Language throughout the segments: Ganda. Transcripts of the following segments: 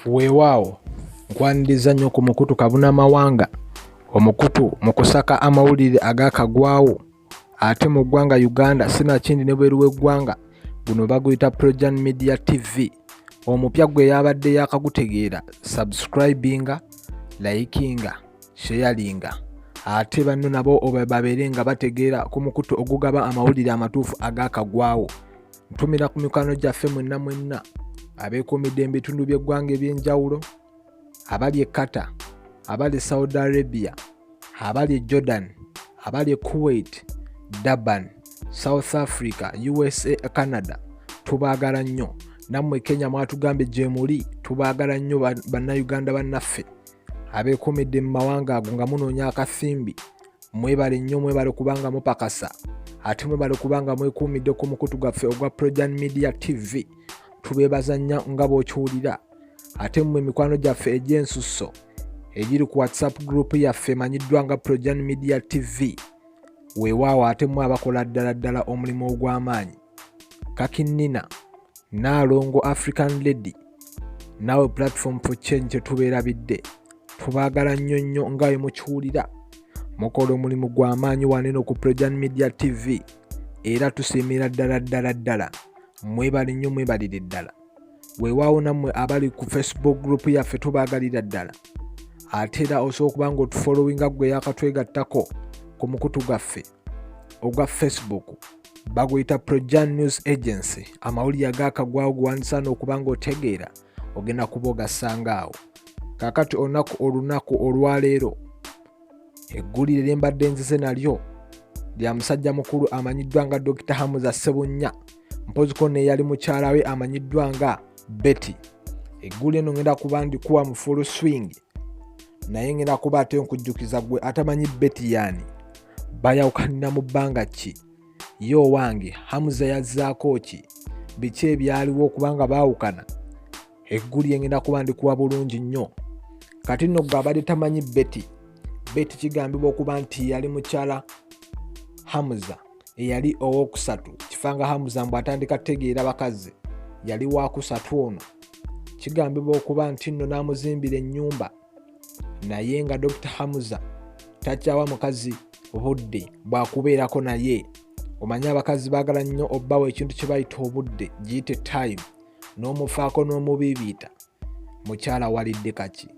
Weewaawo nkwaniriza nnyo ku mukutu Kabuna Mawanga, omukutu mu kusaka amawulire agaakagwawo ate mu ggwanga Uganda sinakindi ne bweru w'eggwanga guno baguyita Projan Media TV. Omupya gwe yabadde yakagutegeera subscribinga, likinga, sharinga ate banno nabo babeere nga bategeera ku mukutu ogugaba amawulire amatuufu agaakagwawo. Ntumira ku mikwano gyaffe mwenna abeekuumidde ebitundu by'eggwanga eby'enjawulo, abali e Qatar, abali Saudi Arabia, abali Jordan, abali Kuwait, Durban, South Africa, USA, Canada, tubaagala nnyo. Nammwe Kenya mwatugambye gye muli, tubaagala nnyo bannayuganda bannaffe abeekuumidde mu mawanga ago nga munoonya akasimbi. Mwebale nnyo, mwebale kubanga mupakasa ate mwebale kubanga mwekuumidde ku mukutu gwaffe ogwa Projan Media TV. Tubeebaza nnyo nga bw'okiwulira. Ate mmwe mikwano gyaffe egy'ensusso egiri ku WhatsApp group yaffe emanyiddwa nga Projan Media TV. Weewaawo ate mmwe abakola ddala omulimu ogw'amaanyi. Kakinnina, Naalongo African Lady, naawe Platform for Change kyetubeerabidde. Tubaagala nnyo nga bwe mukiwulira. Mukola omulimu gw'amaanyi waneno ku Projan Media TV era tusiimira ddala. Mwebale nnyo, mwebalire ddala. Weewaawo nammwe abali ku Facebook group yaffe tubaagalira ddala. Ate era osobola okuba nga otufollowinga gwe yakatwegattako ku mukutu gwaffe ogwa Facebook. Baguyita Projan News Agency. Amawulire agaakagwawo gwandisaana okuba nga otegeera ogenda kuba ogasangaawo. Kaakati olunaku olwaleero eggulire lye mbadde nzize nalyo lya musajja mukulu amanyiddwa nga Dr Hamza Ssebunnya, mpoziko ne Eyali mukyala we amanyiddwa nga Betty. Eggulire eno ngenda kuba ndikuwa mu full swing, naye ngenda kuba ate nkujjukiza gwe atamanyi Betty yaani, bayawukanira mu bbanga ki, yo wange Hamza yazzaako ki, biki ebyaliwo okubanga baawukana. Eggulire ngenda kuba ndikuwa bulungi nnyo. Kati nno gwe abadde tamanyi Betty kigambibwa okuba nti yali mukyala Hamza eyali owookusatu. Kifanga Hamza mbw atandika tegeera bakazi yali waakusatu ono. Kigambibwa okuba nti nno n'amuzimbira ennyumba, naye nga Dr Hamza takyawa mukazi budde bwakubeerako naye. Omanyi abakazi baagala nnyo obbawo ekintu kye bayita obudde, giyite time, n'omufaako n'omubiibiita. Mukyala walidde kaki,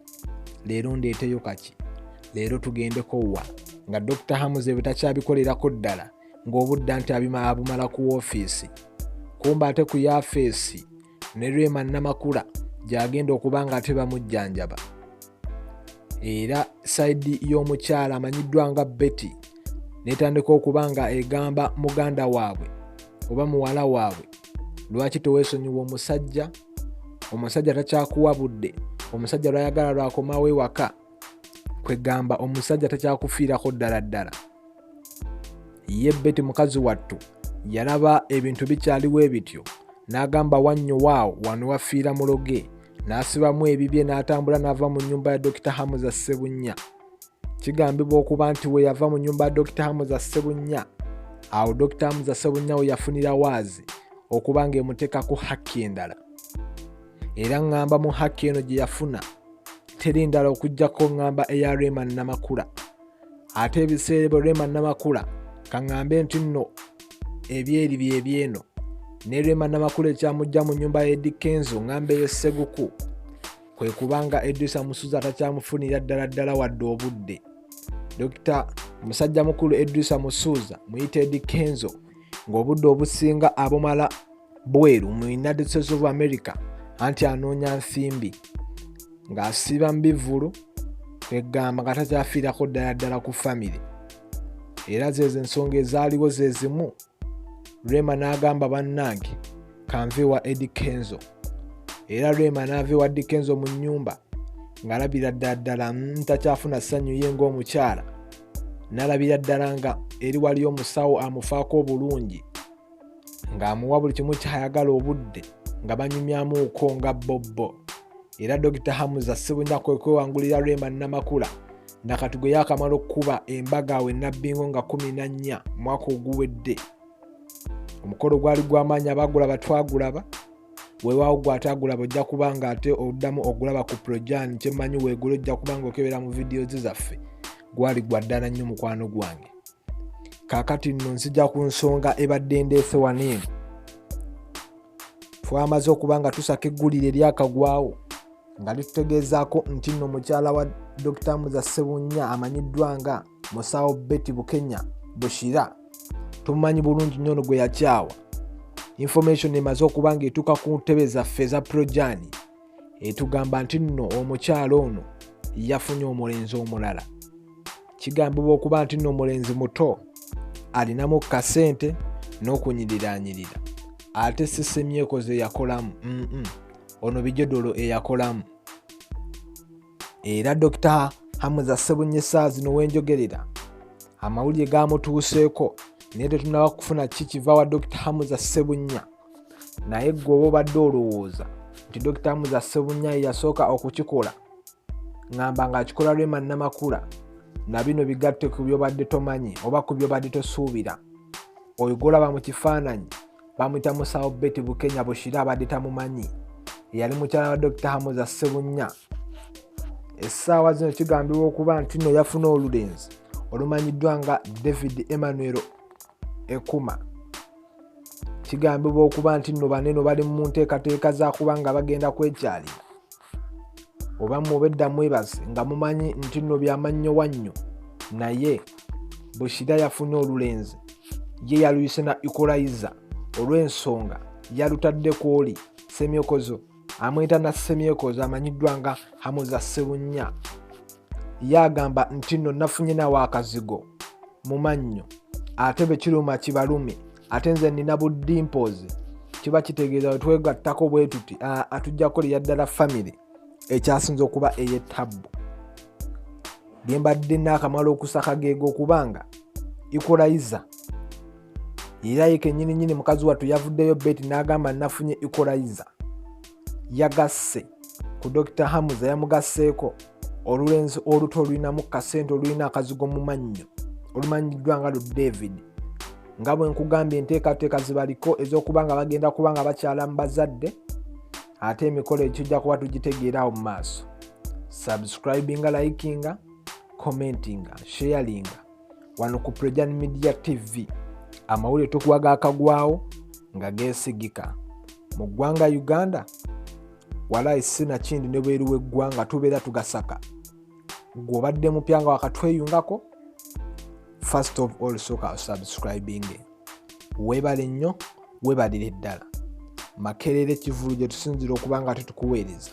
leero ndeeteyo kaki, leero tugendeko wa, nga Dr Hamza ebyo takyabikolerako ddala, ng'obudda nti abumala ku woofiisi. Kumba ate ku yafeesi ne Rema Namakula gy'agenda okuba nga ate bamujjanjaba. Era sayidi y'omukyala amanyiddwa nga Betty netandika okuba nga egamba muganda waabwe oba muwala waabwe, lwaki teweesonyiwa omusajja takyakuwa budde, omusajja lwayagala lwakomawo ewaka, kwegamba omusajja takyakufiirako ddala. Ye Betty mukazi wattu yalaba ebintu bikyaliwo ebityo, n'agamba wannyo waawo wano wafiira muloge, n'asibamu ebibye n'atambula n'ava mu nnyumba ya Dr Hamza Ssebunnya. Kigambibwa okuba nti we yava mu nnyumba ya Dr Hamza Ssebunnya, awo Dr Hamza Ssebunnya we yafunira waazi okuba ng'emuteekako hakki endala. Era ngamba mu hakki eno gye yafuna teri ndala okuggyako ngamba eya Rema Namakula. Ate ebiseera ebyo Rema Namakula kaŋŋambe nti nno ebyeri byebyeno, ne Rema Namakula ekyamujja mu nnyumba ya Eddie Kenzo ngamba ey'esseguku kwe kubanga Edrisa Musuuza takyamufunira ddala wadde obudde. Dr musajja mukulu Edrisa Musuuza muyita Eddie Kenzo ng'obudde obusinga abumala bweru mu United States of America, anti anoonya nsimbi ng'asiba mu bivulu, kwegamba nga takyafiirako ddala ku famire. Era zezo ensonga ezaaliwo ze zimu, Rema n'agamba bannange kanve wa Eddie Kenzo. Era Rema n'ava ewa Eddie Kenzo mu nnyumba ng'alabira ddala takyafuna ssanyu ye ng'omukyala, n'alabira ddala nga eri waliyo omusawo amufaako obulungi, ng'amuwa buli kimu kyayagala obudde nga banyumyamuuko nga bobbo. Era Dr Hamza Ssebunnya kwe kwewangulira Rema Namakula nakati gwe yakamala okukuba embaga awe Nabbingo nga 14 mwaka oguwedde. Omukolo gwali gw'amaanyi, abagulaba twagulaba, weewaawo gwe ate agulaba ojja kuba nga ate oddamu ogulaba ku Projani kyemmanyi weegula ojja kuba nga okebera mu videos zaffe gwali gwa ddala nnyo mukwano gwange. Kaakati nno nzija ku nsonga ebadde ndeese wano eno. Twamaze okuba nga tusaka eggulire eryakagwawo nga litutegeezaako nti nno mukyala wa Dr Hamza Ssebunya amanyiddwa nga musawo Betty Bukenya Bushira tumumanyi bulungi nnyo gwe yakyawa. Information emaze okuba nga etuuka ku ntebe zaffe za Projani etugamba nti nno omukyala ono yafunye omulenzi omulala. Kigambibwa okuba nti nno omulenzi muto alinamu kasente n'okunyiriraanyirira ate si semyekoze eyakolamu ono bijodolo eyakolamu. Era Dr Hamza Ssebunya essaawa zino wenjogerera amawulire gamutuuseeko naye tetunaba kufuna kikiva wa Dr Hamza Ssebunya. Naye gwe oba obadde olowooza nti Dr Hamza Ssebunya yasooka okukikola ngamba ng'akikola Rema Namakula na bino bigatte ku byobadde tomanyi oba ku byobadde tosuubira. Oyo golaba mu kifaananyi bamuyita musawo Betty Bukenya Bushira abadde tamumanyi yali mukyala wa Dr Hamza Ssebunya. Essaawa zino kigambibwa okuba nti nno yafuna olulenzi olumanyiddwa nga David Emmanuel Ekuma. Kigambibwa okuba nti nno baneno bali mu nteekateeka za kuba nga bagenda kwekyalira oba mubedda mwebaze nga mumanyi nti nno byamannyo wannyo. Naye Bushira yafunye olulenzi ye yaluyise na equalizer olw'ensonga yalutaddeko oli semyekozo amwita na semyekozo amanyiddwa nga Hamza Ssebunya. Yagamba nti nno nafunye nawe akazigo mu mannyo ate bwe kiruma kibalume ate nze nina buddimpozi kiba kitegeeza bwe twegattako bwe tuti atujjako lyaddala family ekyasinza okuba ey'ettabbu. Bye mbadde naakamala okusaka geego kubanga equalizer era ye kennyini mukazi wattu yavuddeyo Betty n'agamba nafunye equalizer. Yagasse ku Dr Hamza yamugasseeko olulenzi oluto olulinamu kasente olulina akazigo mu mannyo olumanyiddwa nga lu David. Nga bwe nkugambye enteekateeka zibaliko ez'okuba nga bagenda kuba nga bakyala mu bazadde ate emikolo ekijja kuba tugitegeerawo mu maaso. Subscribinga, likinga, commentinga, sharinga wano ku Projani Media TV. Amawulire tukuwa gaakagwawo nga geesigika mu ggwanga Uganda walayi sina kindi ne bweru w'eggwanga tubeera tugasaka. Gw'obadde mupya nga wakatweyungako first of all soka subscribing. Weebale nnyo weebalire ddala Makerere Kivulu gye tusinzira okuba nga tutukuweereza.